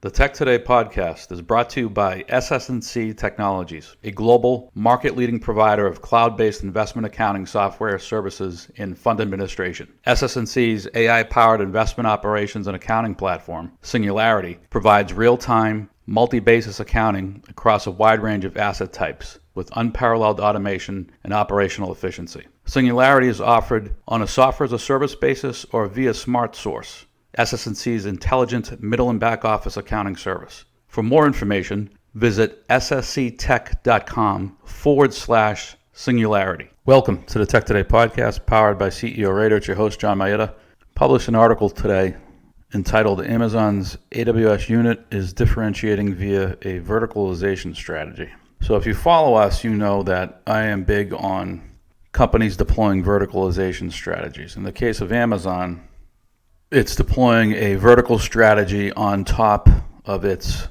The TEK2day Podcast is brought to you by SS&C Technologies, a global market-leading provider of cloud-based investment accounting software services in fund administration. SS&C's AI-powered investment operations and accounting platform, Singularity, provides real-time, multi-basis accounting across a wide range of asset types with unparalleled automation and operational efficiency. Singularity is offered on a software-as-a-service basis or via SmartSource, SS&C's intelligent middle and back office accounting service. For more information, visit ssctech.com/singularity. Welcome to the TEK2day Podcast, powered by CEO Radar. It's your host, John Maeda. Published an article today entitled Amazon's AWS unit is differentiating via a verticalization strategy. So if you follow us, you know that I am big on companies deploying verticalization strategies. In the case of Amazon, it's deploying a vertical strategy on top of its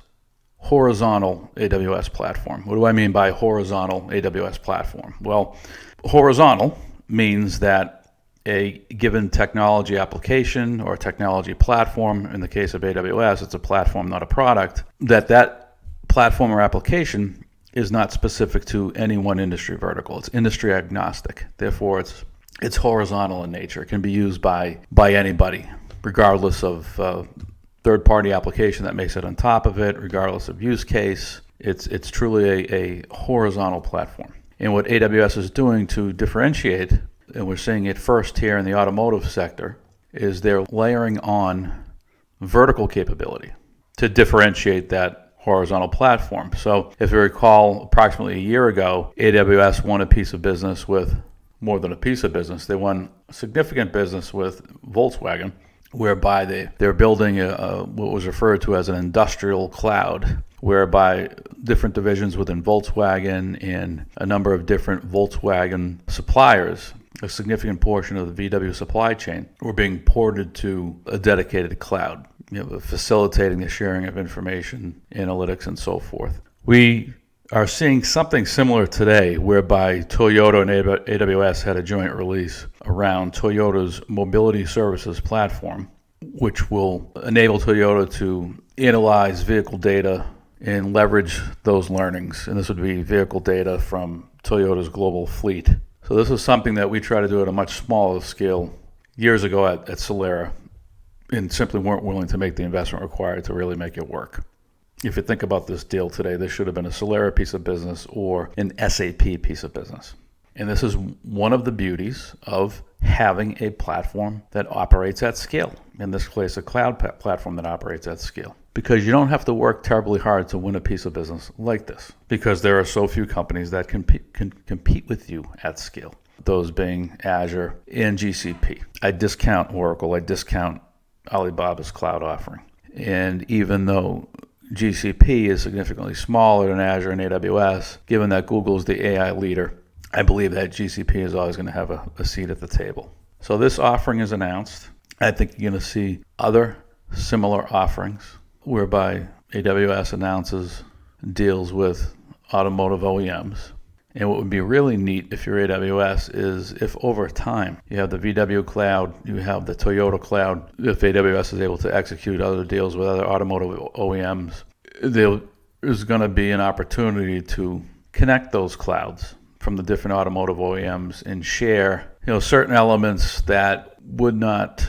horizontal AWS platform. What do I mean by horizontal AWS platform? Well, horizontal means that a given technology application or technology platform, in the case of AWS, it's a platform, not a product, that platform or application is not specific to any one industry vertical. It's industry agnostic. Therefore, it's horizontal in nature. It can be used by anybody, regardless of third-party application that makes it on top of it, regardless of use case. It's truly a horizontal platform. And what AWS is doing to differentiate, and we're seeing it first here in the automotive sector, is they're layering on vertical capability to differentiate that horizontal platform. So if you recall, approximately a year ago, AWS won a piece of business with more than a piece of business. They won significant business with Volkswagen, whereby they're building what was referred to as an industrial cloud, whereby different divisions within Volkswagen and a number of different Volkswagen suppliers, a significant portion of the VW supply chain, were being ported to a dedicated cloud, facilitating the sharing of information, analytics, and so forth. We are seeing something similar today, whereby Toyota and AWS had a joint release around Toyota's mobility services platform, which will enable Toyota to analyze vehicle data and leverage those learnings. And this would be vehicle data from Toyota's global fleet. So this is something that we try to do at a much smaller scale years ago at Solera, and simply weren't willing to make the investment required to really make it work. If you think about this deal today, this should have been a Solera piece of business or an SAP piece of business. And this is one of the beauties of having a platform that operates at scale. In this case, a cloud platform that operates at scale. Because you don't have to work terribly hard to win a piece of business like this. Because there are so few companies that can compete with you at scale. Those being Azure and GCP. I discount Oracle. I discount Alibaba's cloud offering. And even though GCP is significantly smaller than Azure and AWS, given that Google is the AI leader, I believe that GCP is always going to have a seat at the table. So this offering is announced. I think you're going to see other similar offerings whereby AWS announces deals with automotive OEMs. And what would be really neat if you're AWS is if over time you have the VW cloud, you have the Toyota cloud, if AWS is able to execute other deals with other automotive OEMs, there's going to be an opportunity to connect those clouds from the different automotive OEMs and share certain elements that would not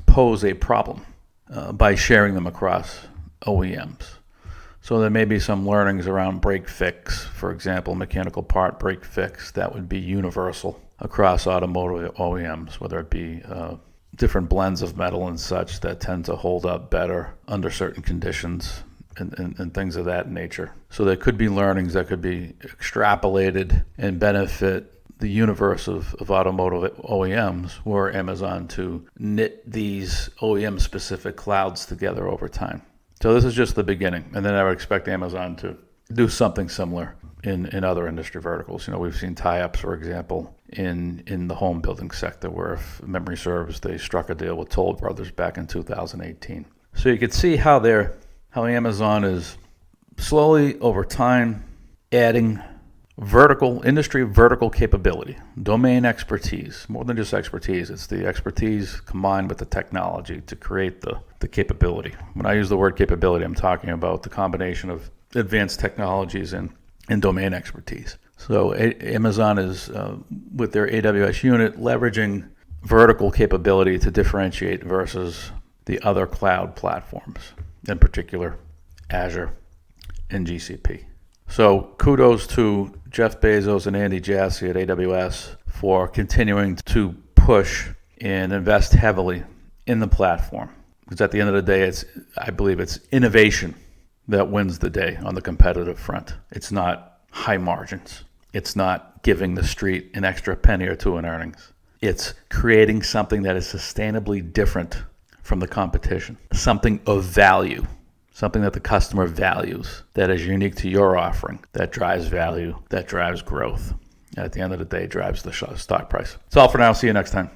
pose a problem by sharing them across OEMs. So there may be some learnings around break fix, for example, mechanical part break fix, that would be universal across automotive OEMs, whether it be different blends of metal and such that tend to hold up better under certain conditions and things of that nature. So there could be learnings that could be extrapolated and benefit the universe of automotive OEMs were Amazon to knit these OEM-specific clouds together over time. So this is just the beginning, and then I would expect Amazon to do something similar in other industry verticals. We've seen tie-ups, for example, in the home building sector, where, if memory serves, they struck a deal with Toll Brothers back in 2018. So you could see how Amazon is slowly, over time, adding industry vertical capability, domain expertise, more than just expertise. It's the expertise combined with the technology to create the capability. When I use the word capability, I'm talking about the combination of advanced technologies and domain expertise. So Amazon is, with their AWS unit, leveraging vertical capability to differentiate versus the other cloud platforms, in particular Azure and GCP. So kudos to Jeff Bezos and Andy Jassy at AWS for continuing to push and invest heavily in the platform. Because at the end of the day, I believe it's innovation that wins the day on the competitive front. It's not high margins. It's not giving the street an extra penny or two in earnings. It's creating something that is sustainably different from the competition, something of value, something that the customer values, that is unique to your offering, that drives value, that drives growth, and at the end of the day drives the stock price. That's all for now. See you next time.